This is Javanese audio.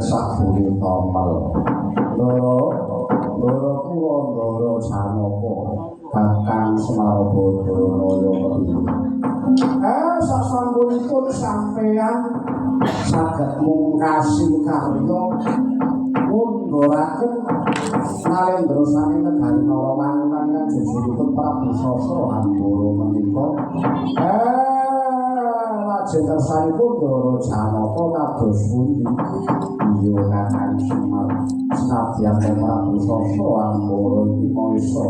sabuni tomel loro kula ndara janaka kakang Semarbadranaya sasampunipun sampeyan saged mungkasi karya ngungguraken Nalendra sami negari Narawangun kan jujuripun Prabu Sasa Hambara menika lajeng kersanipun Ndara Janaka kados pundi iya kakang Semar senadyan Prabu Sasa Hambara iki maisa